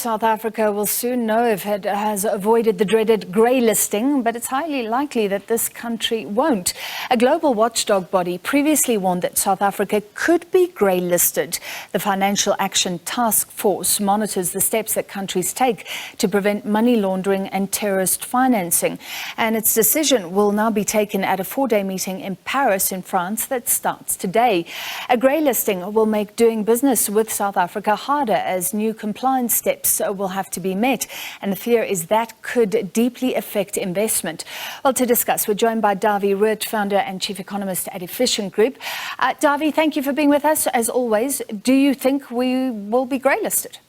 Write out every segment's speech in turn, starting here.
South Africa will soon know if it has avoided the dreaded greylisting, but it's highly likely that this country won't. A global watchdog body previously warned that South Africa could be greylisted. The Financial Action Task Force monitors the steps that countries take to prevent money laundering and terrorist financing. And its decision will now be taken at a 4-day meeting in Paris in France that starts today. A greylisting will make doing business with South Africa harder as new compliance steps will have to be met, and the fear is that could deeply affect investment. Well, to discuss, we're joined by Dawie Roodt, founder and chief economist at Efficient Group. Dawie, thank you for being with us, as always. Do you think we will be greylisted?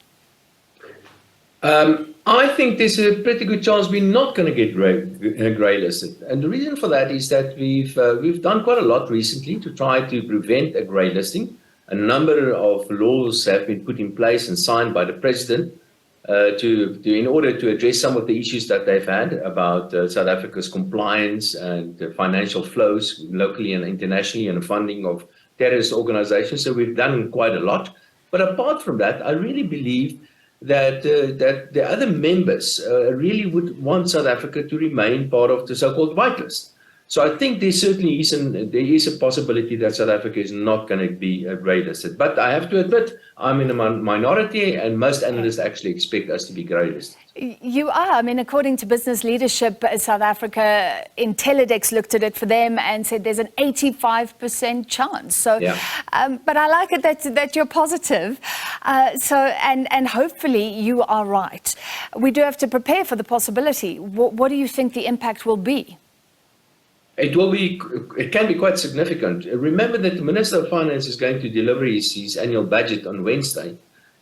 I think there's a pretty good chance we're not going to get greylisted. And the reason for that is that we've done quite a lot recently to try to prevent a greylisting. A number of laws have been put in place and signed by the president in order to address some of the issues that they've had about South Africa's compliance and financial flows locally and internationally and funding of terrorist organizations. So we've done quite a lot. But apart from that, I really believe that the other members really would want South Africa to remain part of the so-called whitelist. So I think there certainly is a possibility that South Africa is not going to be greylisted. But I have to admit, I'm in a minority, and most analysts actually expect us to be greylisted. You are. I mean, according to Business Leadership South Africa, Intellidex looked at it for them and said there's an 85% chance. So, yeah. But I like it that you're positive. And hopefully you are right. We do have to prepare for the possibility. What do you think the impact will be? It can be quite significant. Remember that the Minister of Finance is going to deliver his annual budget on Wednesday.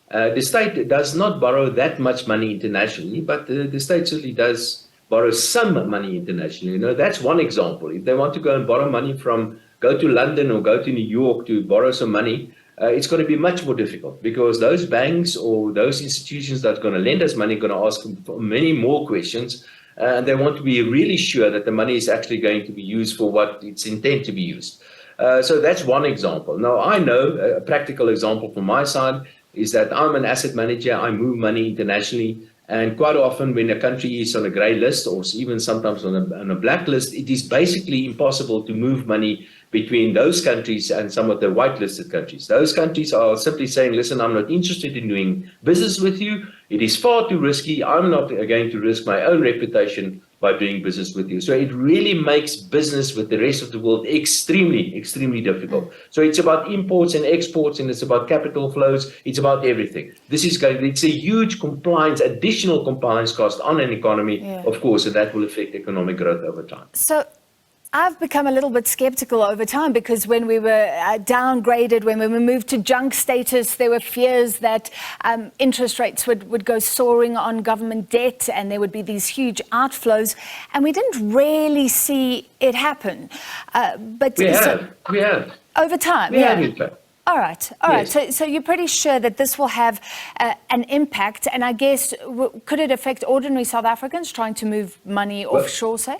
The state does not borrow that much money internationally, but the state certainly does borrow some money internationally. You know, that's one example. If they want to go and borrow money go to London or go to New York to borrow some money, it's going to be much more difficult because those banks or those institutions that are going to lend us money are going to ask for many more questions. And they want to be really sure that the money is actually going to be used for what it's intended to be used. So that's one example. Now, I know a practical example from my side is that I'm an asset manager. I move money internationally. And quite often when a country is on a grey list or even sometimes on a black list, it is basically impossible to move money between those countries and some of the whitelisted countries. Those countries are simply saying, listen, I'm not interested in doing business with you. It is far too risky. I'm not going to risk my own reputation by doing business with you. So it really makes business with the rest of the world extremely, extremely difficult. So it's about imports and exports, and it's about capital flows. It's about everything. It's a huge additional compliance cost on an economy, of course, and that will affect economic growth over time. So I've become a little bit skeptical over time because when we were downgraded, when we were moved to junk status, there were fears that interest rates would go soaring on government debt and there would be these huge outflows. And we didn't really see it happen. But we have. Over time, All right. Yes. So you're pretty sure that this will have an impact. And I guess, could it affect ordinary South Africans trying to move money offshore, say?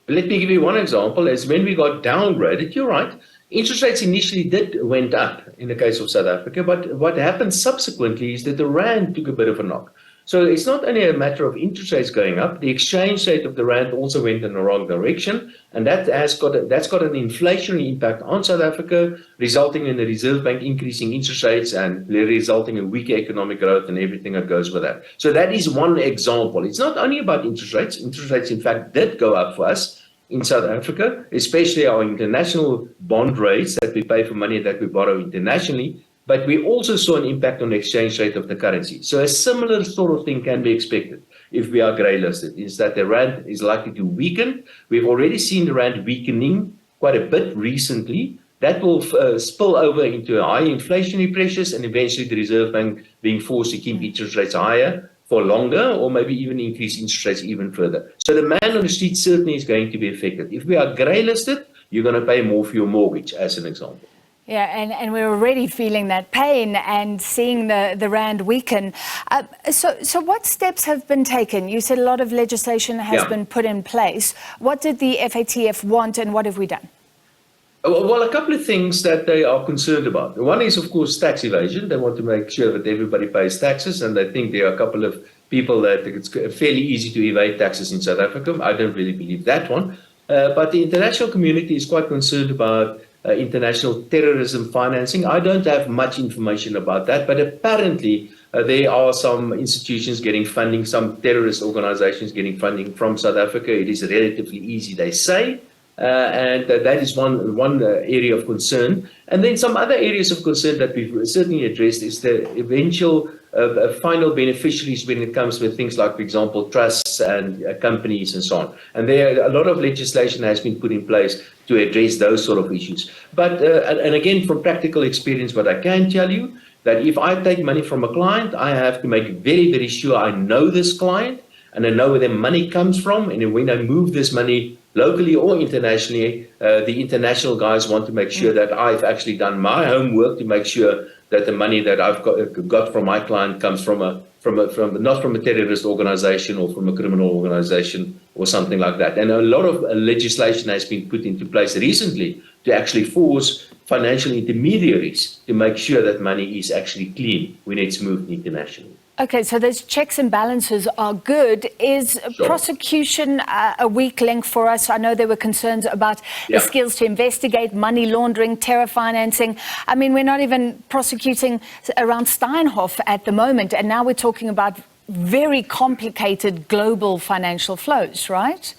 Let me give you one example. As when we got downgraded, you're right, interest rates initially went up in the case of South Africa, but what happened subsequently is that the rand took a bit of a knock. So it's not only a matter of interest rates going up, the exchange rate of the rand also went in the wrong direction, and that's got an inflationary impact on South Africa, resulting in the Reserve Bank increasing interest rates and resulting in weaker economic growth and everything that goes with that. So that is one example. It's not only about interest rates. Interest rates, in fact, did go up for us in South Africa, especially our international bond rates that we pay for money that we borrow internationally. But we also saw an impact on the exchange rate of the currency. So a similar sort of thing can be expected if we are greylisted, is that the rand is likely to weaken. We've already seen the rand weakening quite a bit recently. That will spill over into high inflationary pressures and eventually the Reserve Bank being forced to keep interest rates higher for longer or maybe even increase interest rates even further. So the man on the street certainly is going to be affected. If we are greylisted, you're going to pay more for your mortgage, as an example. Yeah, and we're already feeling that pain and seeing the rand weaken. So what steps have been taken? You said a lot of legislation has been put in place. What did the FATF want and what have we done? Well, a couple of things that they are concerned about. One is, of course, tax evasion. They want to make sure that everybody pays taxes, and I think there are a couple of people that think it's fairly easy to evade taxes in South Africa. I don't really believe that one. But the international community is quite concerned about international terrorism financing. I don't have much information about that, but apparently there are some institutions getting funding, some terrorist organizations getting funding from South Africa. It is relatively easy, they say. And that is one area of concern. And then some other areas of concern that we've certainly addressed is the eventual final beneficiaries when it comes with things like, for example, trusts and companies and so on. And a lot of legislation has been put in place to address those sort of issues. But, and again, from practical experience, what I can tell you, that if I take money from a client, I have to make very, very sure I know this client and I know where the money comes from. And when I move this money locally or internationally, the international guys want to make sure that I've actually done my homework to make sure that the money that I've got from my client comes from not from a terrorist organization or from a criminal organization or something like that. And a lot of legislation has been put into place recently to actually force financial intermediaries to make sure that money is actually clean when it's moved internationally. Okay, so those checks and balances are good. Is prosecution a weak link for us? I know there were concerns about the skills to investigate money laundering, terror financing. I mean, we're not even prosecuting around Steinhoff at the moment, and now we're talking about very complicated global financial flows, right?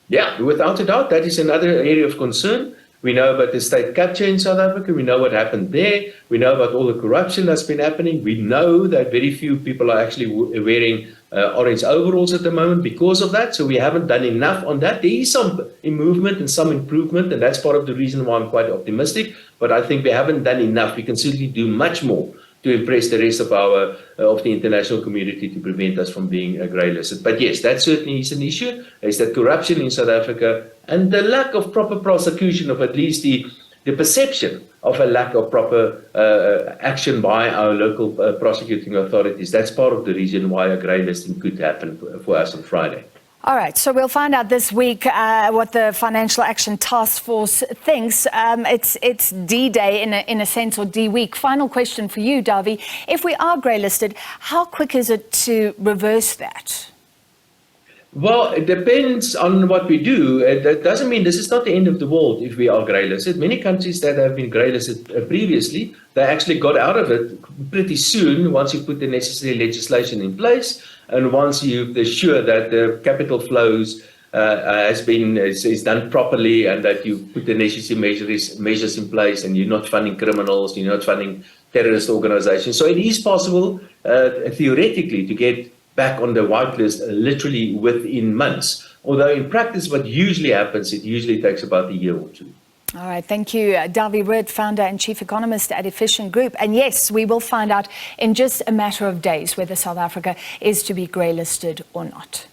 Yeah, without a doubt, that is another area of concern. We know about the state capture in South Africa. We know what happened there. We know about all the corruption that's been happening. We know that very few people are actually wearing orange overalls at the moment because of that. So we haven't done enough on that. There is some movement and some improvement, and that's part of the reason why I'm quite optimistic. But I think we haven't done enough. We can certainly do much more to impress the rest of the international community to prevent us from being greylisted. But yes, that certainly is an issue. Is that corruption in South Africa and the lack of proper prosecution, of at least the perception of a lack of proper action by our local prosecuting authorities. That's part of the reason why a greylisting could happen for us on Friday. All right, so we'll find out this week what the Financial Action Task Force thinks. It's D-Day in a sense, or D-Week. Final question for you, Dawie. If we are greylisted, how quick is it to reverse that? Well, it depends on what we do. That doesn't mean this is not the end of the world if we are greylisted. Many countries that have been greylisted previously, they actually got out of it pretty soon once you put the necessary legislation in place and once you're sure that the capital flows is done properly and that you put the necessary measures in place and you're not funding criminals, you're not funding terrorist organizations. So it is possible, theoretically, to get back on the whitelist literally within months. Although in practice, what usually happens, it usually takes about a year or two. All right, thank you. Dawie Roodt, founder and chief economist at Efficient Group. And yes, we will find out in just a matter of days whether South Africa is to be greylisted or not.